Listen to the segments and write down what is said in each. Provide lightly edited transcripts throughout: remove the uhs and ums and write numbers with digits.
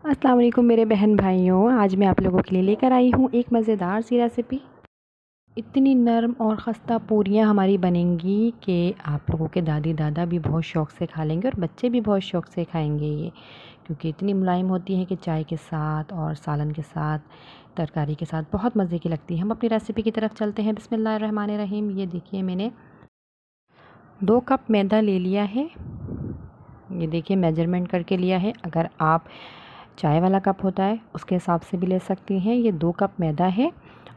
अस्सलाम वालेकुम मेरे बहन भाइयों, आज मैं आप लोगों के लिए लेकर आई हूँ एक मज़ेदार सी रेसिपी। इतनी नरम और ख़स्ता पूरियाँ हमारी बनेंगी कि आप लोगों के दादी दादा भी बहुत शौक़ से खा लेंगे और बच्चे भी बहुत शौक़ से खाएंगे ये, क्योंकि इतनी मुलायम होती है कि चाय के साथ और सालन के साथ, तरकारी के साथ बहुत मज़े की लगती है। हम अपनी रेसिपी की तरफ चलते हैं। बिस्मिल्लाहिर्रहमानिर्रहीम। ये देखिए, मैंने 2 कप मैदा ले लिया है। ये देखिए, मेजरमेंट करके लिया है। अगर आप चाय वाला कप होता है उसके हिसाब से भी ले सकती हैं। ये 2 कप मैदा है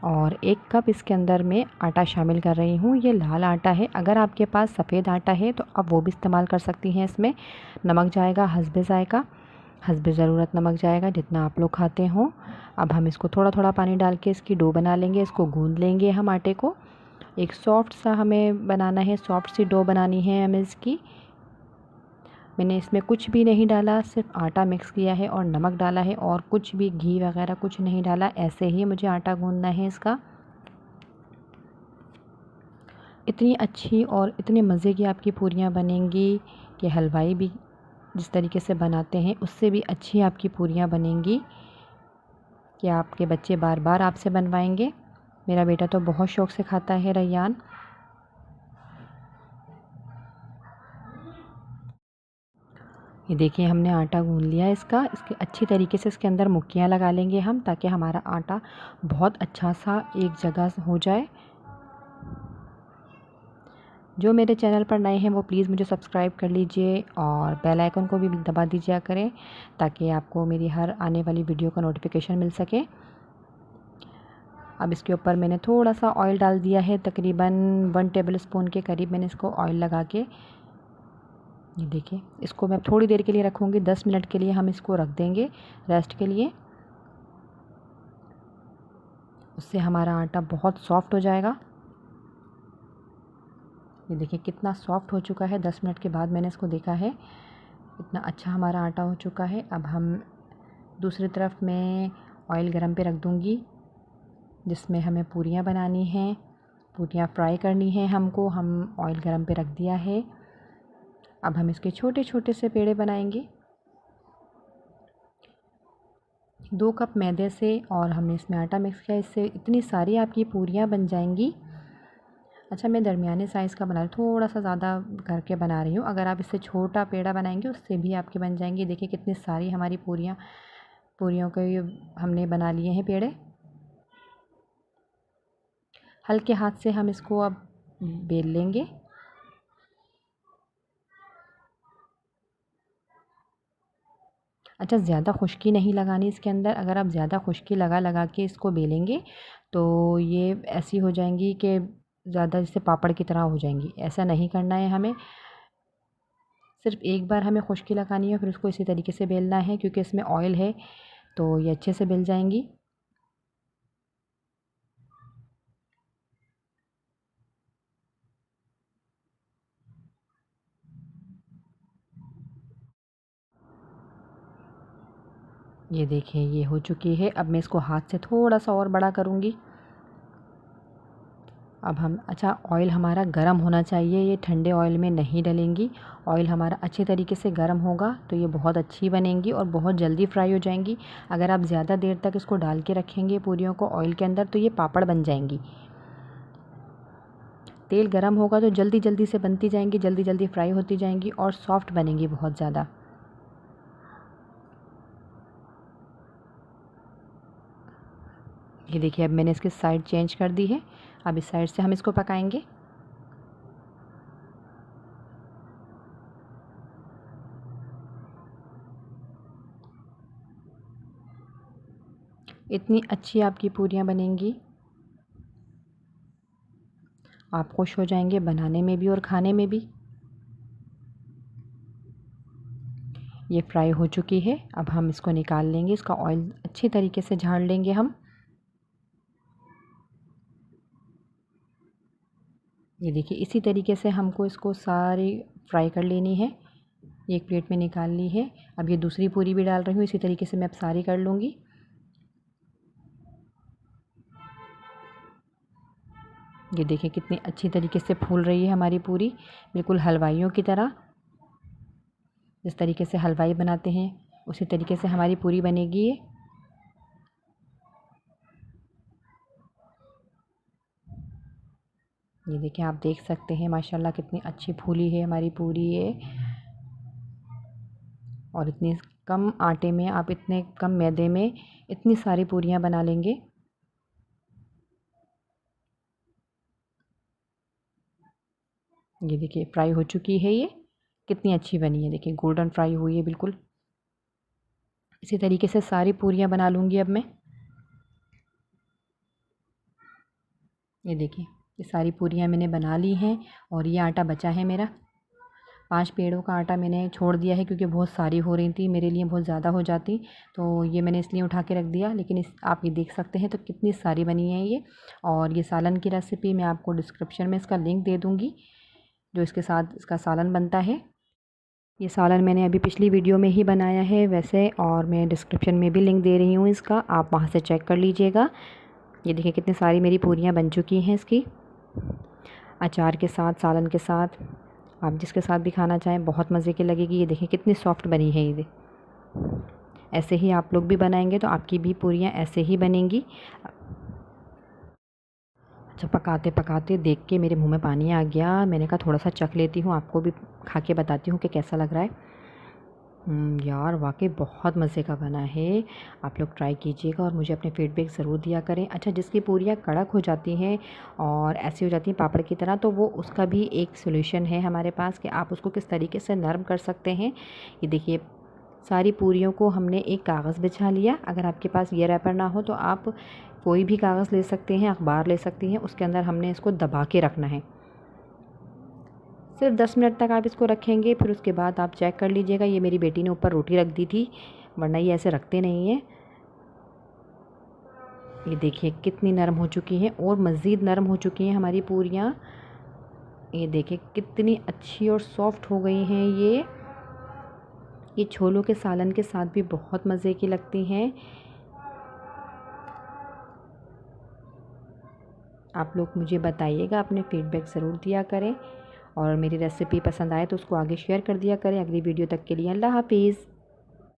और 1 कप इसके अंदर मैं आटा शामिल कर रही हूँ। ये लाल आटा है। अगर आपके पास सफ़ेद आटा है तो आप वो भी इस्तेमाल कर सकती हैं। इसमें नमक जाएगा हस्बे ज़ायक़ा, हस्बे ज़रूरत नमक जाएगा, जितना आप लोग खाते हों। अब हम इसको थोड़ा थोड़ा पानी डाल के इसकी डो बना लेंगे। इसको गूँध लेंगे हम आटे को। एक सॉफ्ट सा हमें बनाना है, सॉफ्ट सी डो बनानी है हमें इसकी। मैंने इसमें कुछ भी नहीं डाला, सिर्फ आटा मिक्स किया है और नमक डाला है और कुछ भी घी वगैरह कुछ नहीं डाला। ऐसे ही मुझे आटा गूंदना है इसका। इतनी अच्छी और इतने मज़े की आपकी पूरियाँ बनेंगी कि हलवाई भी जिस तरीके से बनाते हैं उससे भी अच्छी आपकी पूरियाँ बनेंगी कि आपके बच्चे बार बार आपसे बनवाएंगे। मेरा बेटा तो बहुत शौक़ से खाता है रैयान। ये देखिए, हमने आटा गूँध लिया इसका। इसके अच्छी तरीके से इसके अंदर मुक्कियाँ लगा लेंगे हम, ताकि हमारा आटा बहुत अच्छा सा एक जगह हो जाए। जो मेरे चैनल पर नए हैं वो प्लीज़ मुझे सब्सक्राइब कर लीजिए और बेल आइकन को भी दबा दीजिए करें, ताकि आपको मेरी हर आने वाली वीडियो का नोटिफिकेशन मिल सके। अब इसके ऊपर मैंने थोड़ा सा ऑयल डाल दिया है, तकरीबन 1 टेबल स्पून के करीब मैंने इसको ऑयल लगा के, ये देखिए, इसको मैं थोड़ी देर के लिए रखूँगी। 10 मिनट के लिए हम इसको रख देंगे रेस्ट के लिए। उससे हमारा आटा बहुत सॉफ्ट हो जाएगा। ये देखिए कितना सॉफ्ट हो चुका है। 10 मिनट के बाद मैंने इसको देखा है, इतना अच्छा हमारा आटा हो चुका है। अब हम दूसरी तरफ मैं ऑयल गरम पे रख दूँगी, जिसमें हमें पूरियाँ बनानी हैं, पूरियाँ फ्राई करनी है हमको। हम ऑयल गरम पे रख दिया है। अब हम इसके छोटे छोटे से पेड़े बनाएंगे 2 कप मैदे से, और हमने इसमें आटा मिक्स किया। इससे इतनी सारी आपकी पूरियाँ बन जाएंगी। अच्छा, मैं दरमियाने साइज़ का बना रही हूँ, थोड़ा सा ज़्यादा करके बना रही हूँ। अगर आप इससे छोटा पेड़ा बनाएंगे उससे भी आपके बन जाएंगे। देखिए कितनी सारी हमारी पूरियों के हमने बना लिए हैं पेड़े। हल्के हाथ से हम इसको अब बेल लेंगे। अच्छा, ज़्यादा खुश्की नहीं लगानी इसके अंदर। अगर आप ज़्यादा खुश्की लगा लगा के इसको बेलेंगे तो ये ऐसी हो जाएंगी कि ज़्यादा जैसे पापड़ की तरह हो जाएंगी। ऐसा नहीं करना है हमें। सिर्फ एक बार हमें खुश्की लगानी है, फिर उसको इसी तरीके से बेलना है, क्योंकि इसमें ऑयल है तो ये अच्छे से बेल जाएंगी। ये देखिए, ये हो चुकी है। अब मैं इसको हाथ से थोड़ा सा और बड़ा करूँगी। अब हम, अच्छा, ऑयल हमारा गरम होना चाहिए, ये ठंडे ऑयल में नहीं डलेंगी। ऑयल हमारा अच्छे तरीके से गरम होगा तो ये बहुत अच्छी बनेंगी और बहुत जल्दी फ्राई हो जाएंगी। अगर आप ज़्यादा देर तक इसको डाल के रखेंगे पूरियों को ऑयल के अंदर तो ये पापड़ बन जाएंगी। तेल गरम होगा तो जल्दी जल्दी से बनती जाएंगी, जल्दी जल्दी फ्राई होती जाएंगी और सॉफ्ट बनेंगी बहुत ज़्यादा। ये देखिए, अब मैंने इसकी साइड चेंज कर दी है। अब इस साइड से हम इसको पकाएंगे। इतनी अच्छी आपकी पूरियाँ बनेंगी, आप खुश हो जाएंगे बनाने में भी और खाने में भी। ये फ्राई हो चुकी है। अब हम इसको निकाल लेंगे। इसका ऑयल अच्छी तरीके से झाड़ लेंगे हम। ये देखिए, इसी तरीके से हमको इसको सारी फ्राई कर लेनी है। एक प्लेट में निकाल ली है। अब ये दूसरी पूरी भी डाल रही हूँ, इसी तरीके से मैं अब सारी कर लूँगी। ये देखिए कितनी अच्छी तरीके से फूल रही है हमारी पूरी, बिल्कुल हलवाइयों की तरह। जिस तरीके से हलवाई बनाते हैं उसी तरीके से हमारी पूरी बनेगी ये। ये देखिए, आप देख सकते हैं माशाल्लाह कितनी अच्छी फूली है हमारी पूरी ये। और इतने कम आटे में आप इतने कम मैदे में इतनी सारी पूरियां बना लेंगे। ये देखिए फ्राई हो चुकी है ये, कितनी अच्छी बनी है। देखिए गोल्डन फ्राई हुई है बिल्कुल। इसी तरीके से सारी पूरियां बना लूँगी अब मैं। ये देखिए, ये सारी पूरियां मैंने बना ली हैं। और ये आटा बचा है मेरा, 5 पेड़ों का आटा मैंने छोड़ दिया है क्योंकि बहुत सारी हो रही थी, मेरे लिए बहुत ज़्यादा हो जाती, तो ये मैंने इसलिए उठा के रख दिया। लेकिन इस आप ये देख सकते हैं तो कितनी सारी बनी है ये। और ये सालन की रेसिपी मैं आपको डिस्क्रिप्शन में इसका लिंक दे दूँगी, जो इसके साथ इसका सालन बनता है। ये सालन मैंने अभी पिछली वीडियो में ही बनाया है वैसे, और मैं डिस्क्रिप्शन में भी लिंक दे रही हूँ इसका, आप वहाँ से चेक कर लीजिएगा। ये देखिए कितनी सारी मेरी पूरियाँ बन चुकी हैं इसकी, अचार के साथ, सालन के साथ, आप जिसके साथ भी खाना चाहें, बहुत मज़े की लगेगी। ये देखिए कितनी सॉफ्ट बनी है ये। ऐसे ही आप लोग भी बनाएंगे तो आपकी भी पूरियाँ ऐसे ही बनेंगी। अच्छा, पकाते पकाते देख के मेरे मुंह में पानी आ गया। मैंने कहा थोड़ा सा चख लेती हूँ, आपको भी खा के बताती हूँ कि कैसा लग रहा है। यार वाकई बहुत मज़े का बना है। आप लोग ट्राई कीजिएगा और मुझे अपने फीडबैक ज़रूर दिया करें। अच्छा, जिसकी पूरियाँ कड़क हो जाती हैं और ऐसी हो जाती हैं पापड़ की तरह, तो वो उसका भी एक सॉल्यूशन है हमारे पास कि आप उसको किस तरीके से नरम कर सकते हैं। ये देखिए सारी पूरियों को हमने एक कागज़ बिछा लिया। अगर आपके पास ये रैपर ना हो तो आप कोई भी कागज़ ले सकते हैं, अखबार ले सकती हैं। उसके अंदर हमने इसको दबा के रखना है। सिर्फ 10 मिनट तक आप इसको रखेंगे, फिर उसके बाद आप चेक कर लीजिएगा। ये मेरी बेटी ने ऊपर रोटी रख दी थी, वरना ये ऐसे रखते नहीं हैं। ये देखिए कितनी नरम हो चुकी हैं और मज़ीद नरम हो चुकी हैं हमारी पूरियाँ। ये देखिए कितनी अच्छी और सॉफ्ट हो गई हैं ये छोलों के सालन के साथ भी बहुत मज़े की लगती हैं। आप लोग मुझे बताइएगा, अपने फीडबैक ज़रूर दिया करें और मेरी रेसिपी पसंद आए तो उसको आगे शेयर कर दिया करें। अगली वीडियो तक के लिए अल्लाह हाफिज़।